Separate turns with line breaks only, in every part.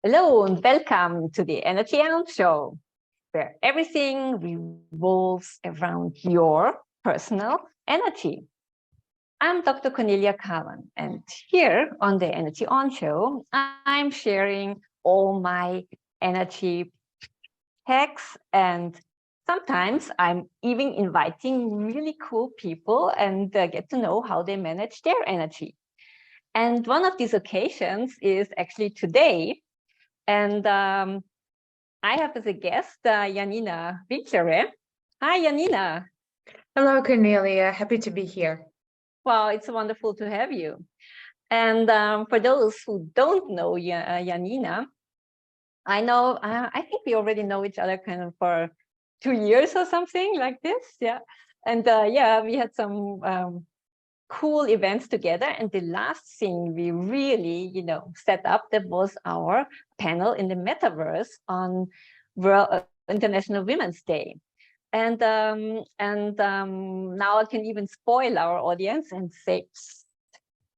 Hello and welcome to the Energy Out Show, where everything revolves around your personal energy. I'm Dr. Cornelia Kavan, and here on the Energy On Show, I'm sharing all my energy hacks, and sometimes I'm even inviting really cool people and get to know how they manage their energy. And one of these occasions is actually today. And I have as a guest Janina Vinklere. Hi, Janina.
Hello, Cornelia. Happy to be here.
Well, it's wonderful to have you. And for those who don't know Janina, I think we already know each other kind of for 2 years or something like this. Yeah. And yeah, we had some cool events together. And the last thing we really, set up, that was our panel in the Metaverse on International Women's Day. And now I can even spoil our audience and say,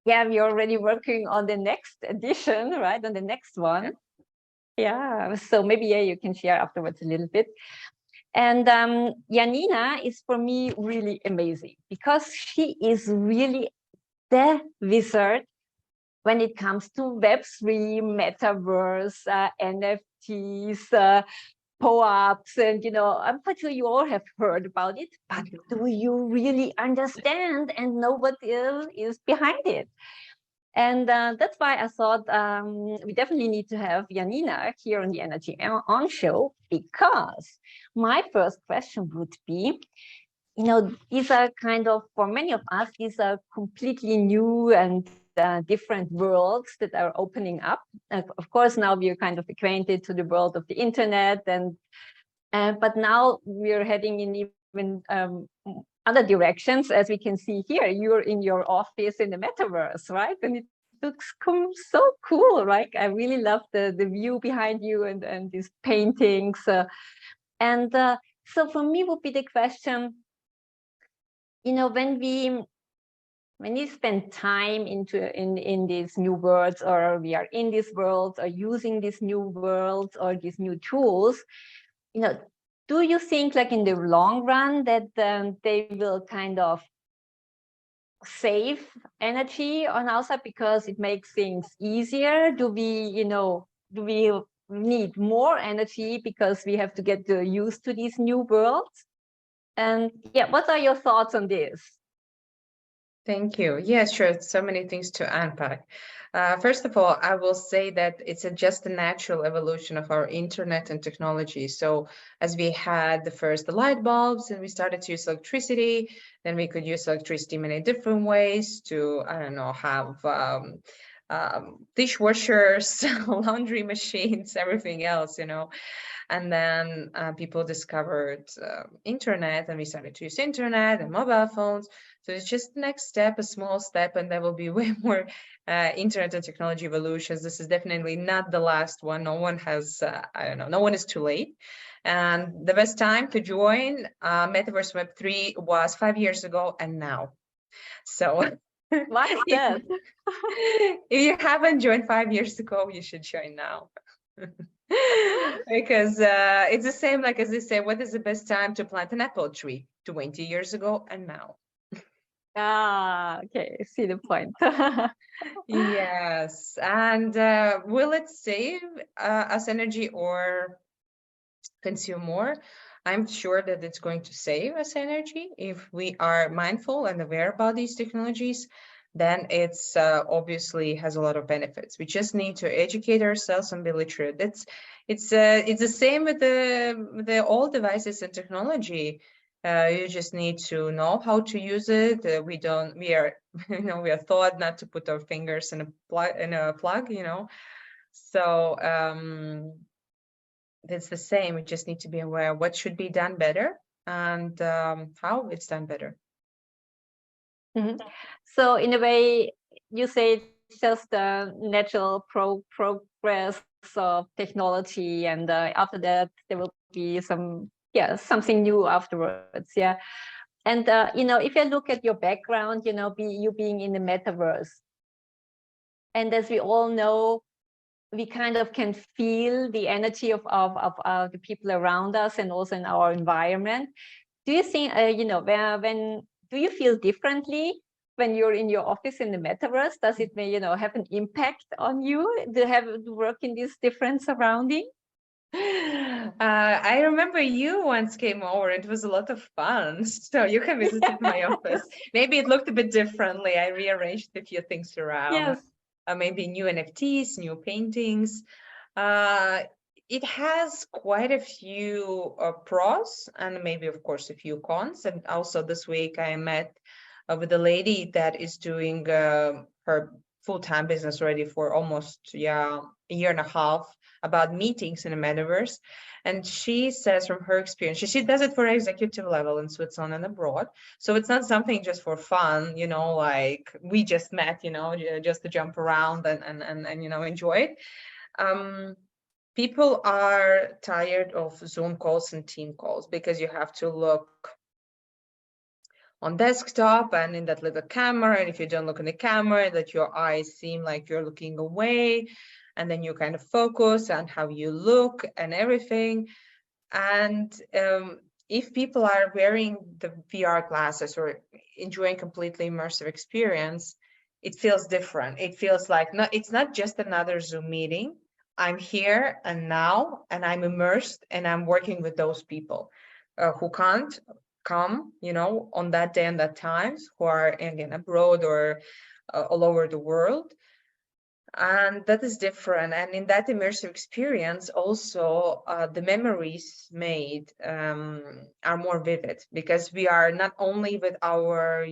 yeah, we're already working on the next edition, right? On the next one. Yeah. So maybe, yeah, you can share afterwards a little bit. And Janina is for me really amazing because she is really the wizard when it comes to Web3, Metaverse, NFTs, POAPs, and I'm quite sure you all have heard about it, but do you really understand and know what is behind it? And that's why I thought we definitely need to have Janina here on the Energy On Show, because my first question would be, these are kind of, for many of us, these are completely new and different worlds that are opening up. Of course, now we are kind of acquainted to the world of the internet, but now we're heading in even other directions, as we can see here. You're in your office in the Metaverse, right? And it looks so cool, right? I really love the view behind you and these paintings. So for me would be the question, when we spend time in these new worlds, or we are in these worlds, or using these new worlds or these new tools, do you think, like, in the long run, that they will kind of save energy on our side because it makes things easier? Do we need more energy because we have to get used to these new worlds? And yeah, what are your thoughts on this?
Thank you. Yeah, sure. So many things to unpack. First of all, I will say that it's just a natural evolution of our internet and technology. So as we had the light bulbs and we started to use electricity, then we could use electricity many different ways to, I don't know, have dishwashers, laundry machines, everything else, And then people discovered internet, and we started to use internet and mobile phones. So it's just the next step, a small step, and there will be way more internet and technology evolutions. This is definitely not the last one. No one has, no one is too late. And the best time to join Metaverse Web3 was 5 years ago and now. So
why is that?
If you haven't joined 5 years ago, you should join now. Because it's the same, like as they say, what is the best time to plant an apple tree? 20 years ago and now.
Okay, see the point.
Yes. And will it save us energy or consume more? I'm sure that it's going to save us energy if we are mindful and aware about these technologies. Then it's obviously has a lot of benefits. We just need to educate ourselves and be literate. It's the same with the old devices and technology. You just need to know how to use it. We are we are taught not to put our fingers in a plug. So it's the same. We just need to be aware of what should be done better and how it's done better.
Mm-hmm. So in a way, you say it's just a natural progress of technology, and after that there will be something new afterwards. Yeah. And if you look at your background, you being in the Metaverse, and as we all know, we kind of can feel the energy of the people around us and also in our environment. Do you think, when do you feel differently when you're in your office in the metaverse? Does it, have an impact on you to work in this different surrounding?
I remember you once came over. It was a lot of fun. So you can visit my office. Maybe it looked a bit differently. I rearranged a few things around.
Yes.
Maybe new NFTs, new paintings. It has quite a few pros and maybe, of course, a few cons. And also this week I met with a lady that is doing her full-time business already for almost a year and a half about meetings in the metaverse. And she says from her experience, she does it for executive level in Switzerland and abroad. So it's not something just for fun, like we just met, just to jump around and enjoy it. People are tired of Zoom calls and team calls because you have to look on desktop and in that little camera, and if you don't look in the camera, that your eyes seem like you're looking away, and then you kind of focus on how you look and everything. And if people are wearing the VR glasses or enjoying completely immersive experience, it feels different. It feels like it's not just another Zoom meeting. I'm here and now, and I'm immersed, and I'm working with those people who can't come, on that day and that times, who are again abroad or all over the world. And that is different. And in that immersive experience, also the memories made are more vivid, because we are not only with our,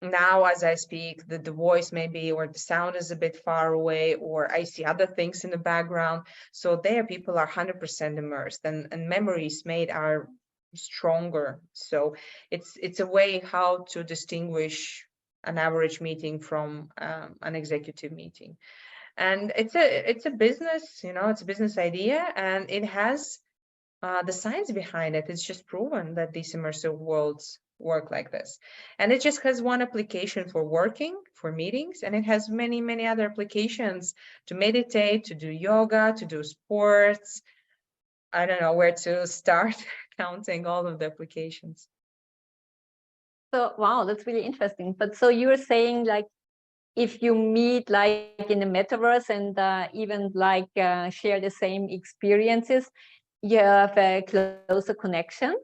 now as I speak, the voice maybe, or the sound is a bit far away, or I see other things in the background. So there people are 100% immersed, and memories made are stronger. So it's a way how to distinguish an average meeting from an executive meeting. And it's a business, it's a business idea, and it has the science behind it. It's just proven that these immersive worlds work like this. And it just has one application for working, for meetings, and it has many, many other applications to meditate, to do yoga, to do sports. I don't know where to start counting all of the applications.
So, wow, that's really interesting. But so you're saying, like, if you meet like in the metaverse and even like share the same experiences, you have a closer connection?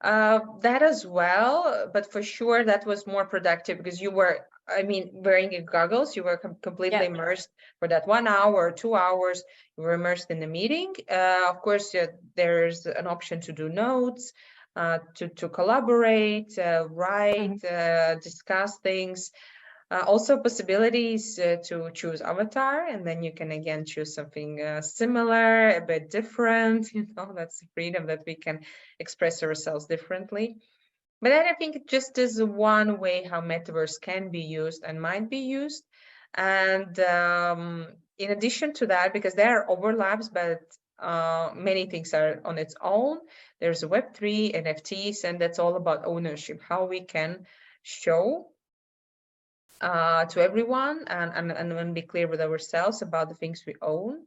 That as well, but for sure that was more productive because you were, wearing your goggles, you were completely immersed for that 1 hour or 2 hours. You were immersed in the meeting. Of course, there's an option to do notes, to collaborate, write, discuss things. Also possibilities to choose avatar, and then you can again choose something similar, a bit different. That's the freedom that we can express ourselves differently. But then I think it just is one way how metaverse can be used and might be used. And in addition to that, because there are overlaps, but many things are on its own. There's a Web3, NFTs, and that's all about ownership, how we can show to everyone and be clear with ourselves about the things we own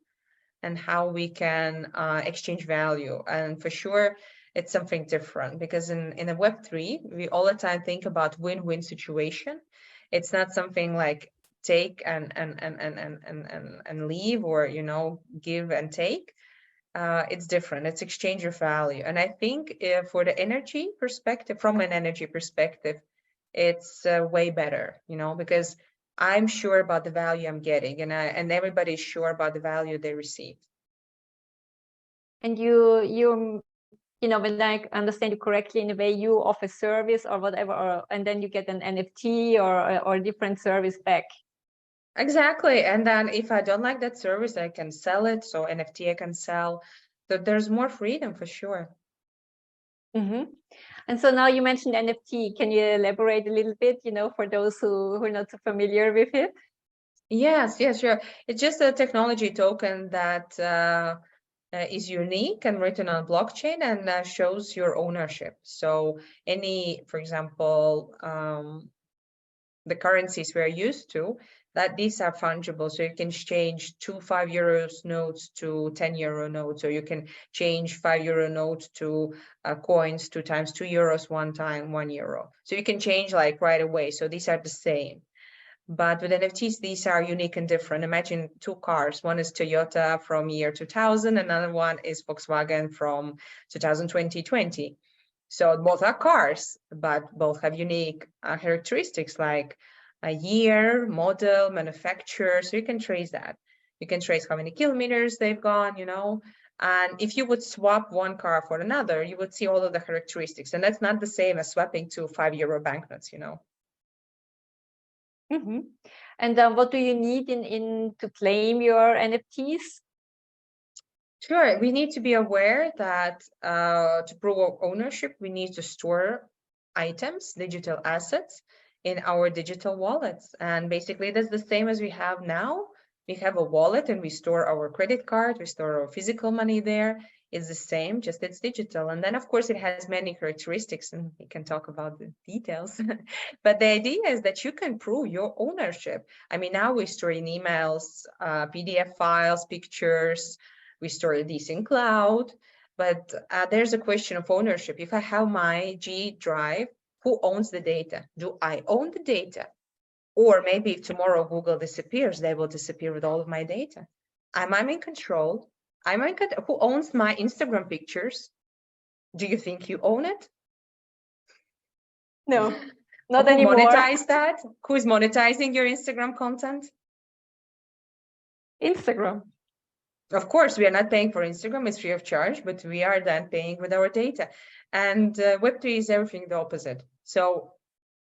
and how we can exchange value. And for sure, it's something different, because in a Web3, we all the time think about win-win situation. It's not something like take and leave, or give and take. It's different. It's exchange of value. And I think for the energy perspective, from an energy perspective, it's way better, because I'm sure about the value I'm getting, and everybody's sure about the value they receive.
And you when I understand you correctly, in a way you offer service or whatever, and then you get an NFT or different service back.
Exactly. And then if I don't like that service, I can sell it. So NFT I can sell. So there's more freedom for sure.
And so now you mentioned NFT. Can you elaborate a little bit, for those who are not so familiar with it?
Yes, sure. It's just a technology token that is unique and written on blockchain and shows your ownership. So for example, the currencies we're used to, that these are fungible. So you can change 2 €5 notes to €10 notes, or you can change €5 notes to coins 2 times €2 one time, €1. So you can change like right away. So these are the same. But with NFTs, these are unique and different. Imagine 2 cars. One is Toyota from year 2000, another one is Volkswagen from 2020. So both are cars, but both have unique characteristics like a year, model, manufacturer. So you can trace that. You can trace how many kilometers they've gone, you know. And if you would swap one car for another, you would see all of the characteristics. And that's not the same as swapping 2 €5 banknotes, you know.
Mm-hmm. And what do you need in to claim your NFTs?
Sure, we need to be aware that to prove ownership, we need to store items, digital assets in our digital wallets. And basically that's the same as we have now. We have a wallet and we store our credit card, we store our physical money there. It's the same, just it's digital. And then of course it has many characteristics and we can talk about the details. But the idea is that you can prove your ownership. I mean, now we store in emails, PDF files, pictures, we store these in cloud, but there's a question of ownership. If I have my G drive, who owns the data? Do I own the data? Or maybe if tomorrow Google disappears, they will disappear with all of my data. Am I in control? Who owns my Instagram pictures? Do you think you own it?
No, not
Who
anymore.
monetize that? Who is monetizing your Instagram content?
Instagram.
Of course, we are not paying for Instagram, it's free of charge, but we are then paying with our data. And Web3 is everything the opposite. So,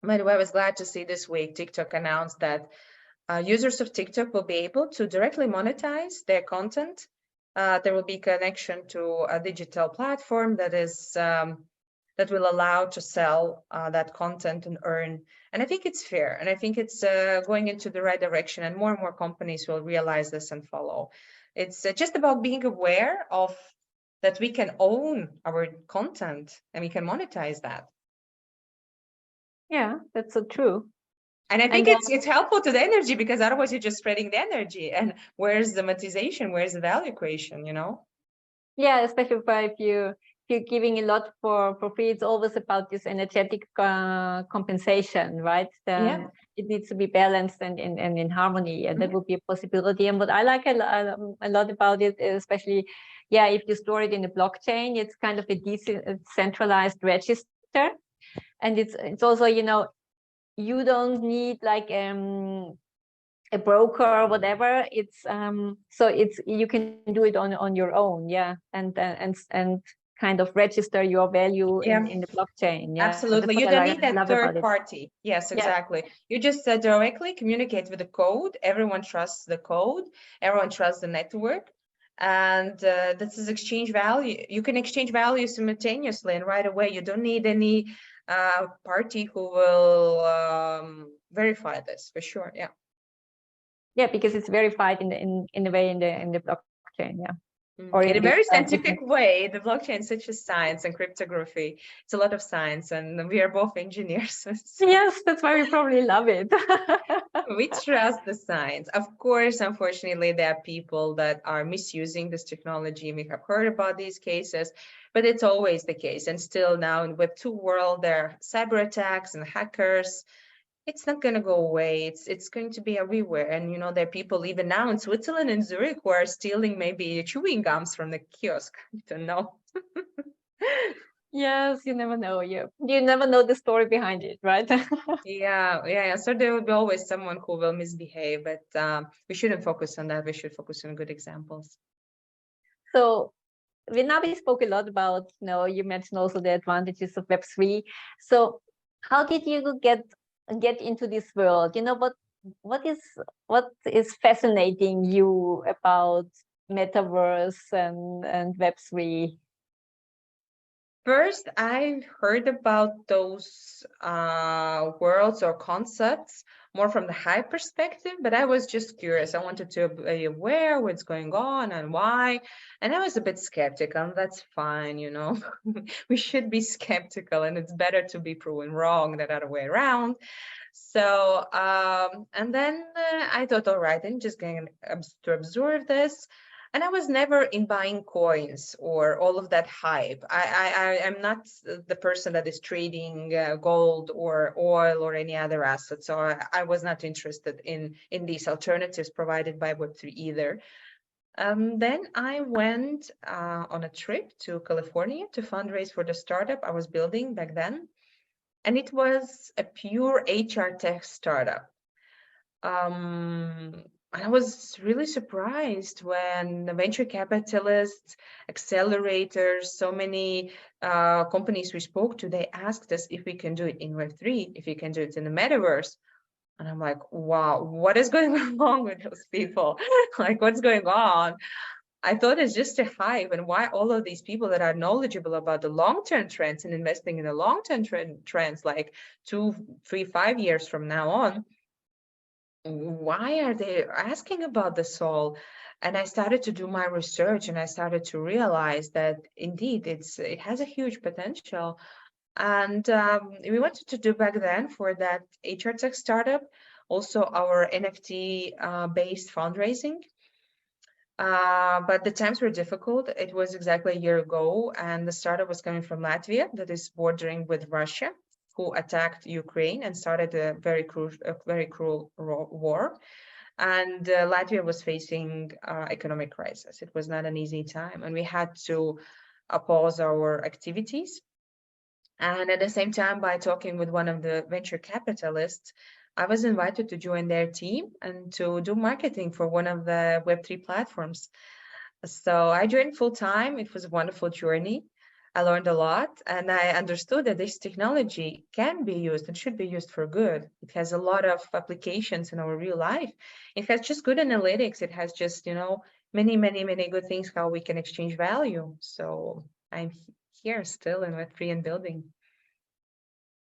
by the way, I was glad to see this week TikTok announced that users of TikTok will be able to directly monetize their content. There will be connection to a digital platform that is that will allow to sell that content and earn. And I think it's fair, and I think it's going into the right direction, and more companies will realize this and follow. It's just about being aware of that we can own our content and we can monetize that.
Yeah, that's so true.
And I think it's helpful to the energy, because otherwise you're just spreading the energy. And where's the monetization? Where's the value creation, you know?
Yeah, especially if you're giving a lot for free, it's always about this energetic compensation, right?
Yeah.
It needs to be balanced and in harmony, and that would be a possibility. And what I like a lot about it, especially, yeah, if you store it in a blockchain, it's kind of a decentralized register, and it's also, you know, you don't need like a broker or whatever. It's so it's you can do it on your own, yeah, and kind of register your value in the blockchain. Yeah,
absolutely. You don't need a third party. Yes, exactly. Yeah. You just directly communicate with the code. Everyone trusts the code. Everyone trusts the network. And this is exchange value. You can exchange value simultaneously and right away. You don't need any party who will verify this, for sure. Yeah.
Yeah, because it's verified in the way in the blockchain. Yeah.
Or in a very scientific way. The blockchain is such a science and cryptography. It's a lot of science, and we are both engineers.
So. Yes, that's why we probably love it.
We trust the science. Of course, unfortunately, there are people that are misusing this technology. We have heard about these cases, but it's always the case. And still now in Web2 world, there are cyber attacks and hackers. It's not going to go away. It's going to be everywhere. And, you know, there are people even now in Switzerland and Zurich who are stealing maybe chewing gums from the kiosk. I don't know.
Yes, you never know. You never know the story behind it, right?
Yeah. So there will be always someone who will misbehave, but we shouldn't focus on that. We should focus on good examples.
So we spoke a lot about, you know, you mentioned also the advantages of Web3. So how did you get into this world? You know, what is fascinating you about Metaverse and Web3?
First, I heard about those worlds or concepts more from the high perspective, but I was just curious. I wanted to be aware what's going on and why. And I was a bit skeptical, and that's fine, you know. We should be skeptical, and it's better to be proven wrong than the other way around. So, and then I thought, all right, I'm just going to absorb this. And I was never in buying coins or all of that hype. I'm not the person that is trading gold or oil or any other asset. So I was not interested in these alternatives provided by Web3 either. Then I went on a trip to California to fundraise for the startup I was building back then. And it was a pure HR tech startup. I was really surprised when the venture capitalists, accelerators, so many companies we spoke to, they asked us if we can do it in Web3, if we can do it in the Metaverse. And I'm like, wow, what is going wrong with those people? Like, what's going on? I thought it's just a hype, and why all of these people that are knowledgeable about the long-term trends and investing in the long-term trends, like 2, 3, 5 years from now on, why are they asking about the soul? And I started to do my research, and I started to realize that indeed it has a huge potential. And we wanted to do back then for that HR tech startup, also our NFT based fundraising. But the times were difficult. It was exactly a year ago, and the startup was coming from Latvia, that is bordering with Russia, who attacked Ukraine and started a very cruel war. And Latvia was facing economic crisis. It was not an easy time, and we had to pause our activities. And at the same time, by talking with one of the venture capitalists, I was invited to join their team and to do marketing for one of the Web3 platforms. So I joined full time. It was a wonderful journey. I learned a lot, and I understood that this technology can be used and should be used for good. It has a lot of applications in our real life. It has just good analytics. It has just, many, many, many good things how we can exchange value. So I'm here still in Web3 and building.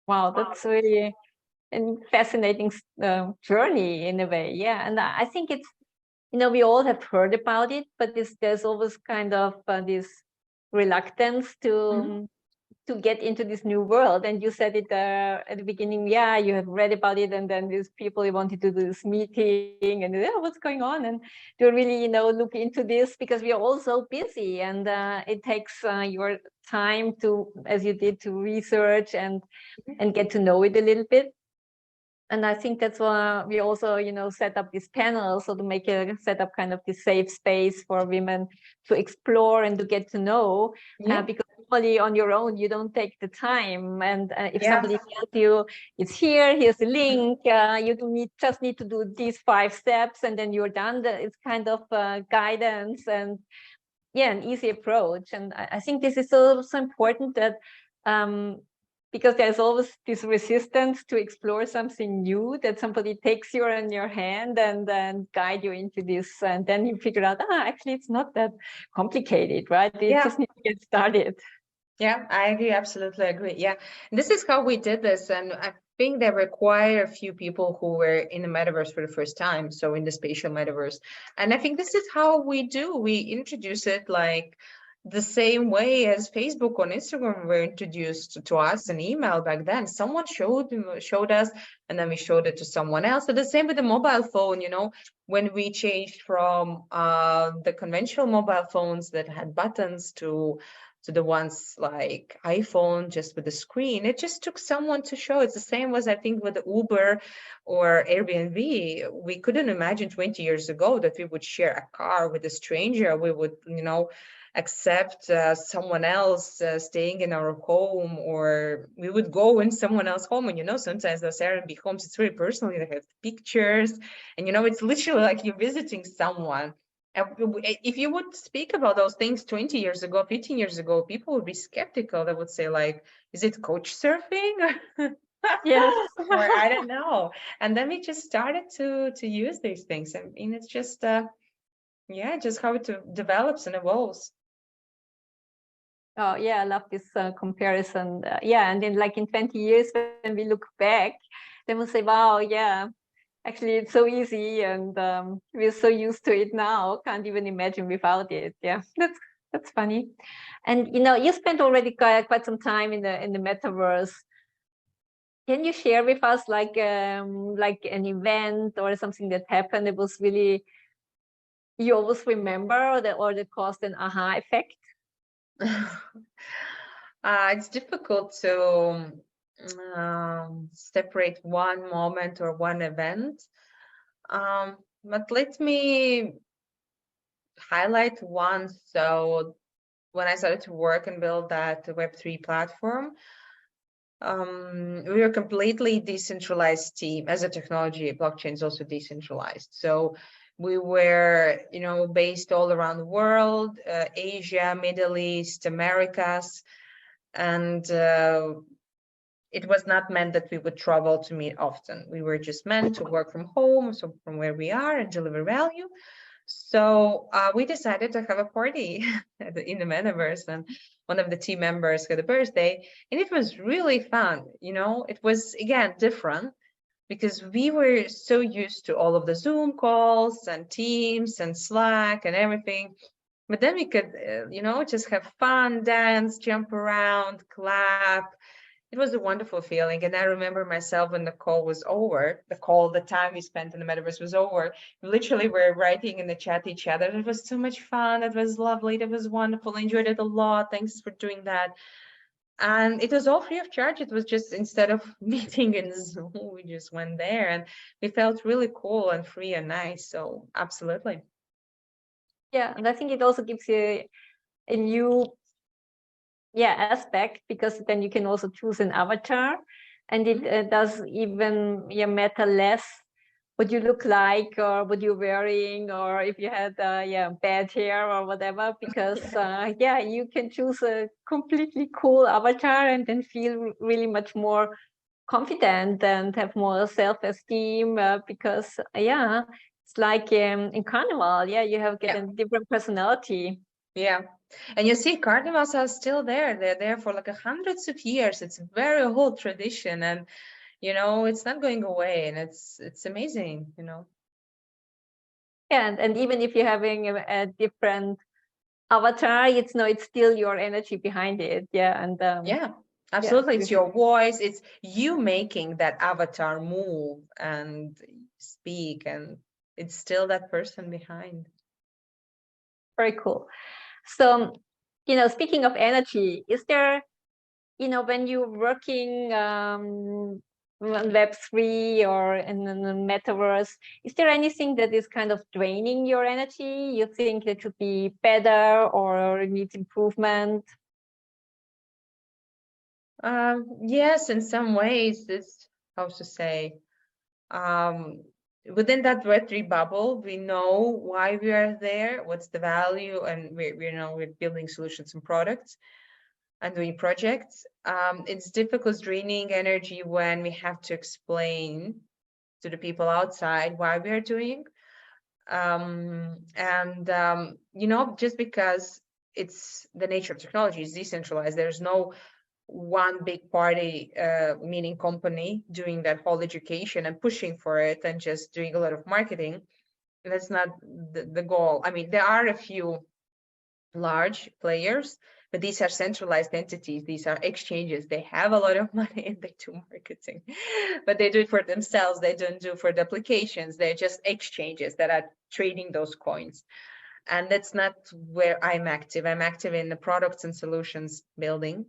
Wow, that's really a fascinating journey in a way. Yeah, and I think it's, we all have heard about it, but there's always kind of this reluctance to get into this new world. And you said it at the beginning, yeah, you have read about it, and then these people wanted to do this meeting, and what's going on, and to really look into this, because we are all so busy, and it takes your time to, as you did, to research and get to know it a little bit. And I think that's why we also, set up this panel, so to set up kind of this safe space for women to explore and to get to know, because normally on your own, you don't take the time. And if somebody tells you, it's here's the link, you just need to do these 5 steps, and then you're done. It's kind of guidance and an easy approach. And I think this is so important that because there's always this resistance to explore something new, that somebody takes you in your hand and then guide you into this, and then you figure out, actually it's not that complicated, right? You just need to get started.
Yeah, I agree, absolutely agree. Yeah, this is how we did this, and I think there were quite a few people who were in the metaverse for the first time, so in the spatial metaverse. And I think this is how we do. We introduce it like the same way as Facebook or Instagram were introduced to us in email back then. Someone showed us, and then we showed it to someone else. So the same with the mobile phone, when we changed from the conventional mobile phones that had buttons to the ones like iPhone, just with the screen. It just took someone to show. It's the same as I think with the Uber or Airbnb. We couldn't imagine 20 years ago that we would share a car with a stranger. We would, accept someone else staying in our home, or we would go in someone else's home. And sometimes those Airbnb homes, it's very personal. They have pictures, and it's literally like you're visiting someone. If you would speak about those things 20 years ago, 15 years ago, people would be skeptical. They would say, like, is it coach surfing?
Yes.
Or I don't know. And then we just started to use these things. I mean, it's just, just how it develops and evolves.
Oh, yeah, I love this comparison. And then like in 20 years, when we look back, then we'll say, wow, yeah, actually, it's so easy, and we're so used to it now. Can't even imagine without it. Yeah, that's funny. And you spent already quite some time in the metaverse. Can you share with us like an event or something that happened that was really you always remember, or that caused an aha effect?
It's difficult to separate one moment or one event. But let me highlight one. So when I started to work and build that Web3 platform, we were a completely decentralized team. As a technology, blockchain is also decentralized. So we were, based all around the world, Asia, Middle East, Americas, and it was not meant that we would travel to meet often. We were just meant to work from home, so from where we are, and deliver value. So we decided to have a party in the Metaverse, and one of the team members had a birthday, and it was really fun. It was, again, different because we were so used to all of the Zoom calls and Teams and Slack and everything. But then we could, just have fun, dance, jump around, clap. It was a wonderful feeling. And I remember myself when the call was over, the time we spent in the Metaverse was over. We literally were writing in the chat each other. It was so much fun. It was lovely. It was wonderful. I enjoyed it a lot. Thanks for doing that. And it was all free of charge. It was just, instead of meeting in Zoom, we just went there, and we felt really cool and free and nice. So absolutely.
Yeah, and I think it also gives you a new aspect, because then you can also choose an avatar, and it does even matter less what you look like or what you're wearing, or if you had bad hair or whatever, because you can choose a completely cool avatar and then feel really much more confident and have more self-esteem, because it's like in Carnival, you have a different personality.
Yeah. And you see, carnivals are still there. They're there for like hundreds of years. It's a very old tradition, and it's not going away, and it's amazing.
Yeah, and even if you're having a different avatar, it's still your energy behind it. Yeah, and
absolutely. It's your voice. It's you making that avatar move and speak, and it's still that person behind.
Very cool. So, speaking of energy, is there, when you're working on Web3 or in the Metaverse, is there anything that is kind of draining your energy? You think it should be better or needs improvement?
Yes, in some ways, it's how to say, within that Web3 bubble, we know why we are there, what's the value, and we're building solutions and products and doing projects. It's difficult, draining energy when we have to explain to the people outside why we are doing. Just because it's the nature of technology is decentralized, there's no one big party, meaning company, doing that whole education and pushing for it and just doing a lot of marketing. That's not the goal. I mean, there are a few large players, but these are centralized entities. These are exchanges. They have a lot of money and they do marketing, but they do it for themselves. They don't do for the applications. They're just exchanges that are trading those coins. And that's not where I'm active. I'm active in the products and solutions building.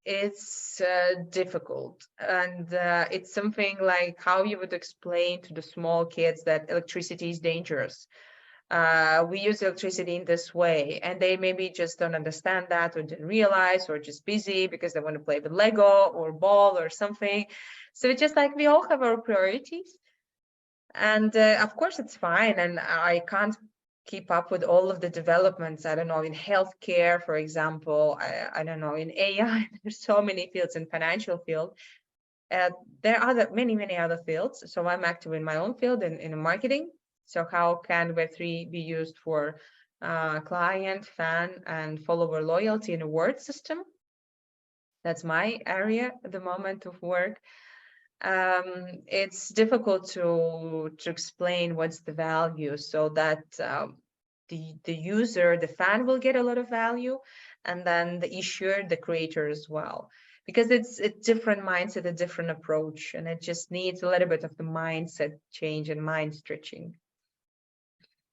It's difficult, and it's something like how you would explain to the small kids that electricity is dangerous. We use electricity in this way, and they maybe just don't understand that, or didn't realize, or just busy because they want to play with Lego or ball or something. So it's just like we all have our priorities, and of course it's fine, and I can't keep up with all of the developments. I don't know, in healthcare, for example, I don't know, in AI, there's so many fields, in financial field. There are many other fields. So I'm active in my own field in marketing. So how can Web3 be used for client, fan, and follower loyalty in a word system? That's my area at the moment of work. It's difficult to explain what's the value, so that the user, the fan, will get a lot of value, and then the issuer, the creator as well. because it's a different mindset, a different approach, and it just needs a little bit of the mindset change and mind stretching.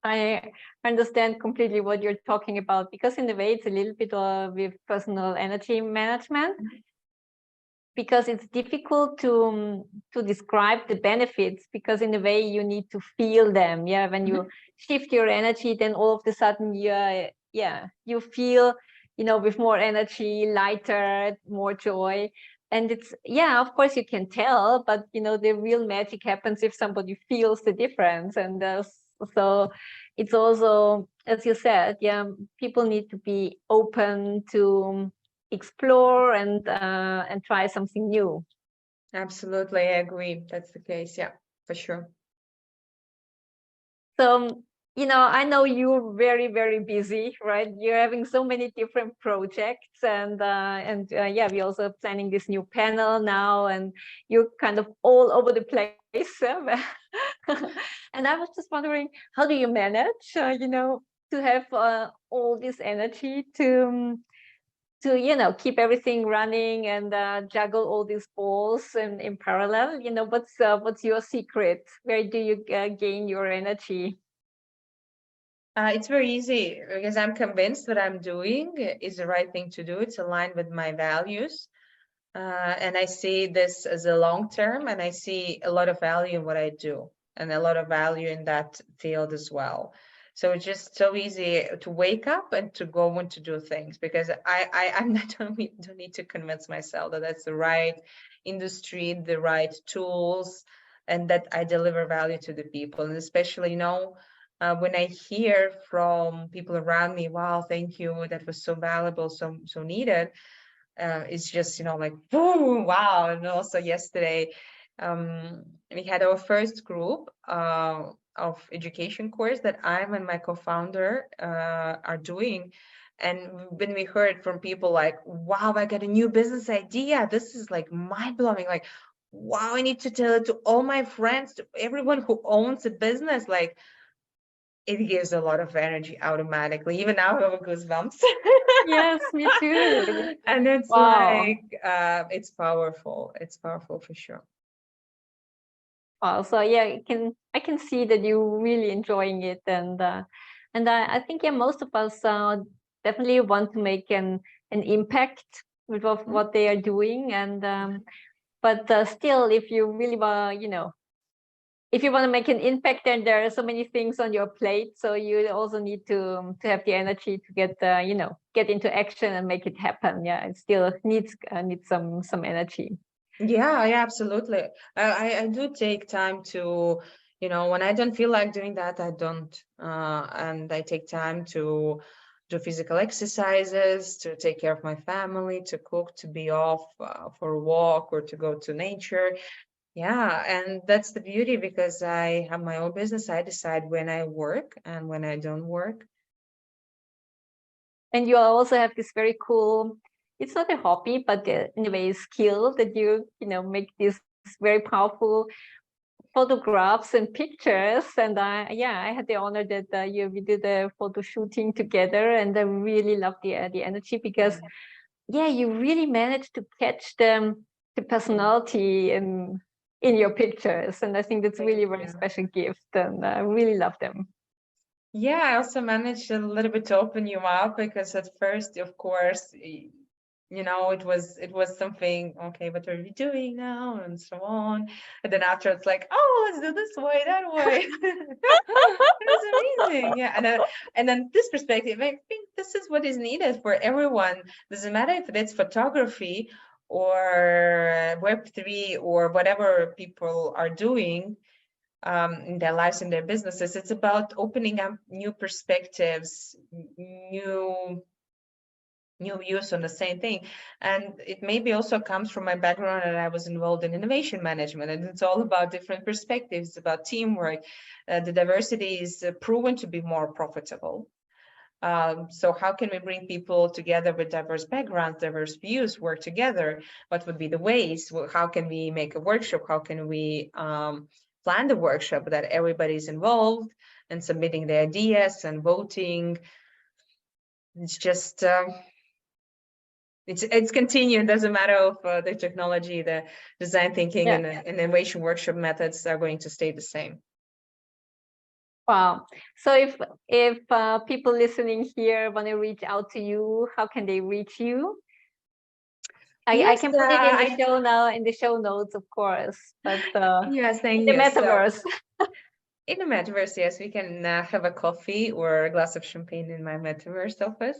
I understand completely what you're talking about, because in a way it's a little bit with personal energy management, because it's difficult to describe the benefits, because in a way you need to feel them. Yeah, when you shift your energy, then all of a sudden you feel, with more energy, lighter, more joy. And it's, of course you can tell, but the real magic happens if somebody feels the difference. And so it's also, as you said, people need to be open to explore and try something new.
Absolutely, I agree. That's the case. Yeah, for sure.
So, I know you're very, very busy, right? You're having so many different projects, and we're also planning this new panel now, and you're kind of all over the place. And I was just wondering, how do you manage, to have all this energy to keep everything running and juggle all these balls in parallel? What's your secret? Where do you gain your energy?
It's very easy, because I'm convinced what I'm doing is the right thing to do. It's aligned with my values. And I see this as a long term, and I see a lot of value in what I do, and a lot of value in that field as well. So it's just so easy to wake up and to go and to do things, because I'm not don't need to convince myself that that's the right industry, the right tools, and that I deliver value to the people. And especially, when I hear from people around me, wow, thank you, that was so valuable, so needed. It's just, like, boom, wow. And also yesterday, we had our first group of education course that I'm and my co-founder are doing. And when we heard from people like, wow, I got a new business idea, this is like mind-blowing, like, wow, I need to tell it to all my friends, to everyone who owns a business, like, it gives a lot of energy automatically. Even now I have goosebumps.
Yes, me too.
And it's
Wow.
like, it's powerful. It's powerful for sure.
Wow. So I can see that you're really enjoying it, and I think most of us definitely want to make an impact with what they are doing, and but still, if you really want, if you want to make an impact, then there are so many things on your plate. So you also need to have the energy to get into action and make it happen. Yeah, it still needs some energy.
Yeah, absolutely. I do take time to, when I don't feel like doing that, I don't. And I take time to do physical exercises, to take care of my family, to cook, to be off for a walk, or to go to nature. Yeah, and that's the beauty, because I have my own business. I decide when I work and when I don't work.
And you also have this very cool, it's not a hobby, but in a way skill, that make these very powerful photographs and pictures. And I had the honor that we did a photo shooting together, and I really love the energy, because you really managed to catch the personality in your pictures. And I think that's really a very special gift, and I really love them.
Yeah, I also managed a little bit to open you up, because at first, of course, it was something, okay, what are we doing now, and so on. And then after, it's like, oh, let's do this way, that way. It was amazing. Yeah, and then this perspective, I think this is what is needed for everyone. Doesn't matter if it's photography or Web3 or whatever people are doing in their lives, in their businesses. It's about opening up new perspectives, new views on the same thing. And it maybe also comes from my background, and I was involved in innovation management, and it's all about different perspectives, about teamwork. The diversity is proven to be more profitable. So how can we bring people together with diverse backgrounds, diverse views, work together? What would be the ways? How can we make a workshop? How can we plan the workshop that everybody's involved and submitting the ideas and voting? It's just It's continued. Doesn't matter of the technology, the design thinking,
Yeah.
and the innovation workshop methods are going to stay the same.
Wow. So if people listening here want to reach out to you, how can they reach you? I
Yes,
can put it in the show now, in the show notes, of course, but
yes,
in
thank
the
you. So,
metaverse.
in the metaverse, yes, we can have a coffee or a glass of champagne in my metaverse office.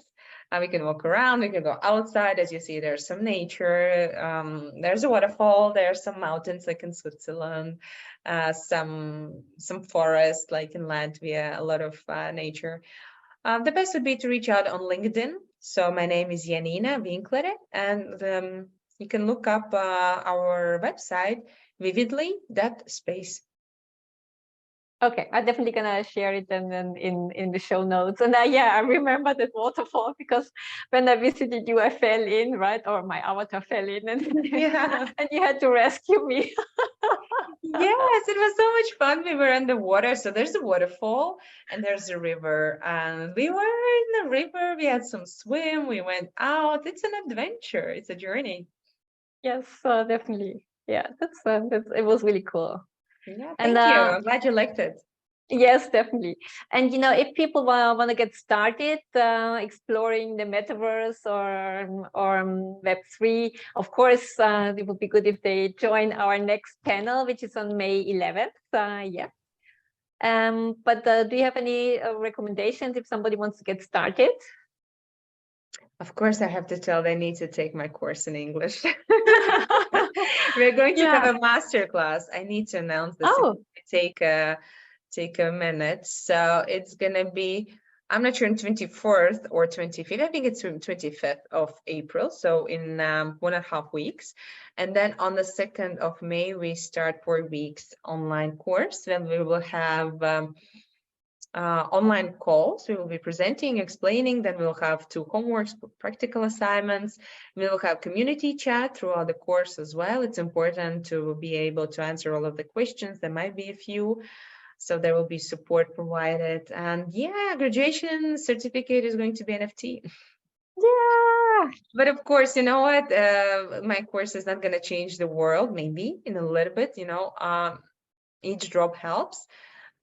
We can walk around, we can go outside. As you see, there's some nature, there's a waterfall, there's some mountains like in Switzerland, some forest like in Latvia, a lot of nature. The best would be to reach out on LinkedIn. So my name is Janina Vinklere, and you can look up our website, vividly.space.
Okay, I'm definitely gonna share it and then in the show notes. And yeah, I remember that waterfall because when I visited you, I fell in, right? Or my avatar fell in, and
Yeah.
and you had to rescue me.
Yes, it was so much fun. We were in the water. So there's a waterfall and there's a river. And we were in the river. We had some swim. We went out. It's an adventure. It's a journey.
Yes, definitely. Yeah, that's it was really cool.
Yeah,
And
thank you. I'm glad you liked it.
yes, definitely. And if people want to get started exploring the metaverse or Web3, of course, it would be good if they join our next panel, which is on May 11th. Yeah. But do you have any recommendations if somebody wants to get started?
Of course, I have to tell they need to take my course in English. We're going to have a master class. I need to announce this.
Oh,
Take a minute. So it's gonna be, I'm not sure, on 24th or 25th. I think it's 25th of April. So in 1.5 weeks. And then on the 2nd of May, we start 4 weeks online course. Then we will have online calls. We will be presenting, explaining. Then we'll have 2 homeworks, practical assignments. We will have community chat throughout the course as well. It's important to be able to answer all of the questions. There might be a few. So there will be support provided. And yeah, graduation certificate is going to be NFT.
yeah.
But of course, you know what? My course is not going to change the world, maybe in a little bit, each drop helps.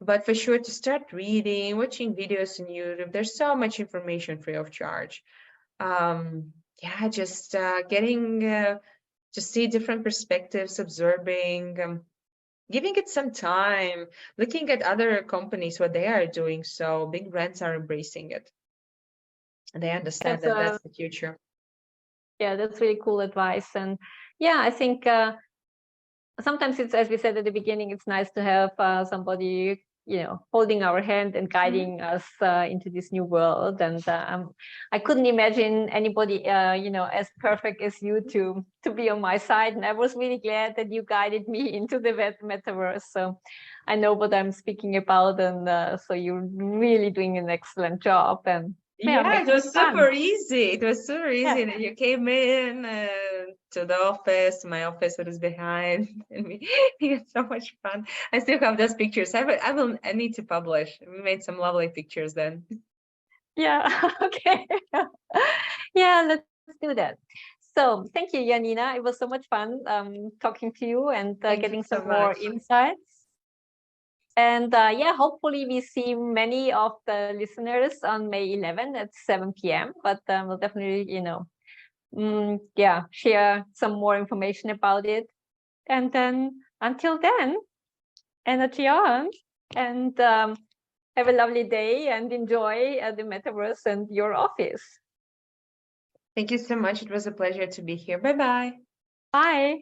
But for sure, to start reading, watching videos on YouTube, there's so much information free of charge. Yeah, just getting to see different perspectives, observing, giving it some time, looking at other companies, what they are doing. So big brands are embracing it. And they understand that that's the future.
Yeah, that's really cool advice. And yeah, I think sometimes it's, as we said at the beginning, it's nice to have somebody holding our hand and guiding us into this new world. And I couldn't imagine anybody as perfect as you to be on my side. And I was really glad that you guided me into the metaverse. So I know what I'm speaking about, and so you're really doing an excellent job. And
yeah, it was super easy. It was super easy.
Yeah.
You came in to the office, my office was behind, and we had so much fun. I still have those pictures. I need to publish. We made some lovely pictures then.
Yeah, okay. Yeah, let's do that. So thank you, Janina. It was so much fun talking to you and getting some more insights. And yeah, hopefully we see many of the listeners on May 11 at 7 p.m. But we'll definitely, yeah, share some more information about it. And then until then, energy on, and have a lovely day and enjoy the metaverse and your office.
Thank you so much. It was a pleasure to be here. Bye-bye.
Bye.